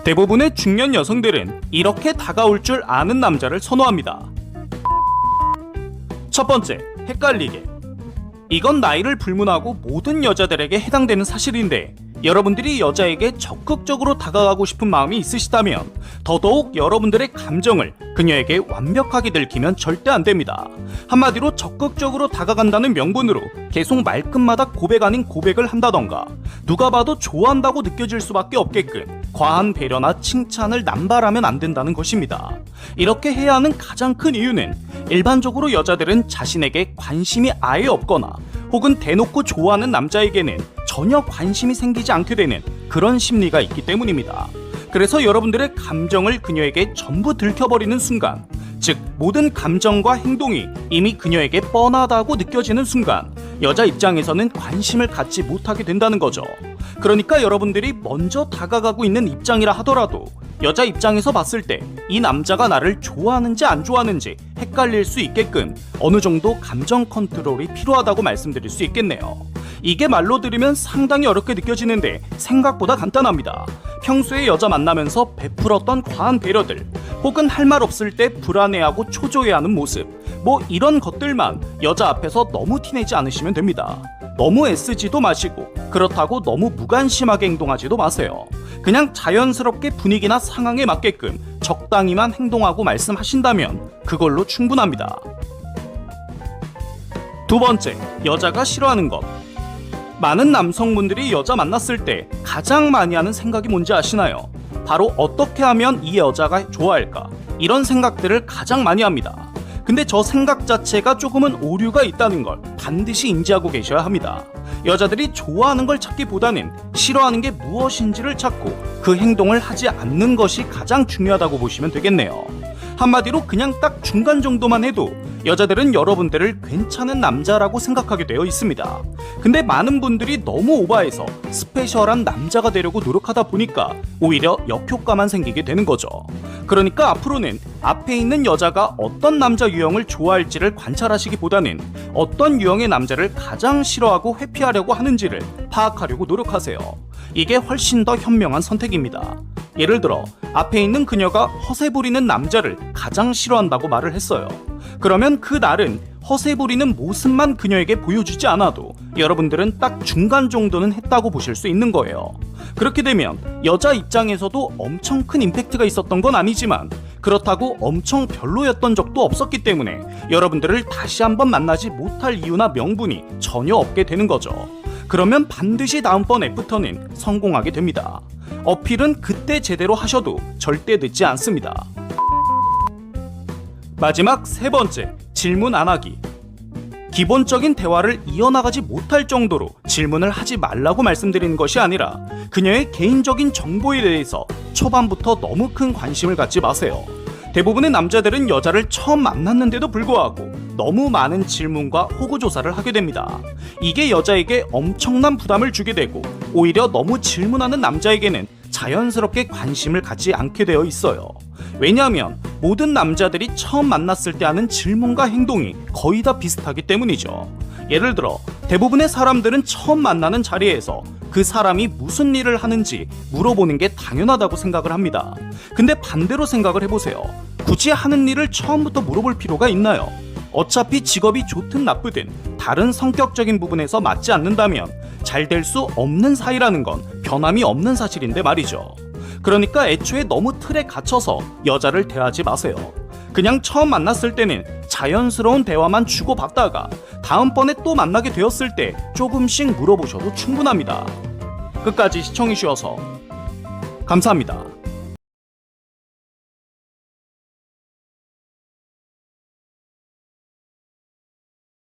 대부분의 중년 여성들은 이렇게 다가올 줄 아는 남자를 선호합니다. 첫 번째, 헷갈리게. 이건 나이를 불문하고 모든 여자들에게 해당되는 사실인데, 여러분들이 여자에게 적극적으로 다가가고 싶은 마음이 있으시다면 더더욱 여러분들의 감정을 그녀에게 완벽하게 들키면 절대 안 됩니다. 한마디로 적극적으로 다가간다는 명분으로 계속 말끝마다 고백 아닌 고백을 한다던가, 누가 봐도 좋아한다고 느껴질 수밖에 없게끔 과한 배려나 칭찬을 남발하면 안 된다는 것입니다. 이렇게 해야 하는 가장 큰 이유는 일반적으로 여자들은 자신에게 관심이 아예 없거나 혹은 대놓고 좋아하는 남자에게는 전혀 관심이 생기지 않게 되는 그런 심리가 있기 때문입니다. 그래서 여러분들의 감정을 그녀에게 전부 들켜버리는 순간, 즉 모든 감정과 행동이 이미 그녀에게 뻔하다고 느껴지는 순간 여자 입장에서는 관심을 갖지 못하게 된다는 거죠. 그러니까 여러분들이 먼저 다가가고 있는 입장이라 하더라도 여자 입장에서 봤을 때 이 남자가 나를 좋아하는지 안 좋아하는지 헷갈릴 수 있게끔 어느 정도 감정 컨트롤이 필요하다고 말씀드릴 수 있겠네요. 이게 말로 들으면 상당히 어렵게 느껴지는데 생각보다 간단합니다. 평소에 여자 만나면서 베풀었던 과한 배려들, 혹은 할 말 없을 때 불안해하고 초조해하는 모습, 뭐 이런 것들만 여자 앞에서 너무 티내지 않으시면 됩니다. 너무 애쓰지도 마시고 그렇다고 너무 무관심하게 행동하지도 마세요. 그냥 자연스럽게 분위기나 상황에 맞게끔 적당히만 행동하고 말씀하신다면 그걸로 충분합니다. 두 번째, 여자가 싫어하는 것. 많은 남성분들이 여자 만났을 때 가장 많이 하는 생각이 뭔지 아시나요? 바로 어떻게 하면 이 여자가 좋아할까? 이런 생각들을 가장 많이 합니다. 근데 저 생각 자체가 조금은 오류가 있다는 걸 반드시 인지하고 계셔야 합니다. 여자들이 좋아하는 걸 찾기보다는 싫어하는 게 무엇인지를 찾고 그 행동을 하지 않는 것이 가장 중요하다고 보시면 되겠네요. 한마디로 그냥 딱 중간 정도만 해도 여자들은 여러분들을 괜찮은 남자라고 생각하게 되어 있습니다. 근데 많은 분들이 너무 오버해서 스페셜한 남자가 되려고 노력하다 보니까 오히려 역효과만 생기게 되는 거죠. 그러니까 앞으로는 앞에 있는 여자가 어떤 남자 유형을 좋아할지를 관찰하시기보다는 어떤 유형의 남자를 가장 싫어하고 회피하려고 하는지를 파악하려고 노력하세요. 이게 훨씬 더 현명한 선택입니다. 예를 들어 앞에 있는 그녀가 허세 부리는 남자를 가장 싫어한다고 말을 했어요. 그러면 그 날은 허세 부리는 모습만 그녀에게 보여주지 않아도 여러분들은 딱 중간 정도는 했다고 보실 수 있는 거예요. 그렇게 되면 여자 입장에서도 엄청 큰 임팩트가 있었던 건 아니지만 그렇다고 엄청 별로였던 적도 없었기 때문에 여러분들을 다시 한번 만나지 못할 이유나 명분이 전혀 없게 되는 거죠. 그러면 반드시 다음번 애프터는 성공하게 됩니다. 어필은 그때 제대로 하셔도 절대 늦지 않습니다. 마지막 세 번째, 질문 안 하기. 기본적인 대화를 이어나가지 못할 정도로 질문을 하지 말라고 말씀드리는 것이 아니라 그녀의 개인적인 정보에 대해서 초반부터 너무 큰 관심을 갖지 마세요. 대부분의 남자들은 여자를 처음 만났는데도 불구하고 너무 많은 질문과 호구조사를 하게 됩니다. 이게 여자에게 엄청난 부담을 주게 되고 오히려 너무 질문하는 남자에게는 자연스럽게 관심을 갖지 않게 되어 있어요. 왜냐하면 모든 남자들이 처음 만났을 때 하는 질문과 행동이 거의 다 비슷하기 때문이죠. 예를 들어 대부분의 사람들은 처음 만나는 자리에서 그 사람이 무슨 일을 하는지 물어보는 게 당연하다고 생각을 합니다. 근데 반대로 생각을 해보세요. 굳이 하는 일을 처음부터 물어볼 필요가 있나요? 어차피 직업이 좋든 나쁘든 다른 성격적인 부분에서 맞지 않는다면 잘 될 수 없는 사이라는 건 변함이 없는 사실인데 말이죠. 그러니까 애초에 너무 틀에 갇혀서 여자를 대하지 마세요. 그냥 처음 만났을 때는 자연스러운 대화만 주고받다가 다음번에 또 만나게 되었을 때 조금씩 물어보셔도 충분합니다. 끝까지 시청해주셔서 감사합니다.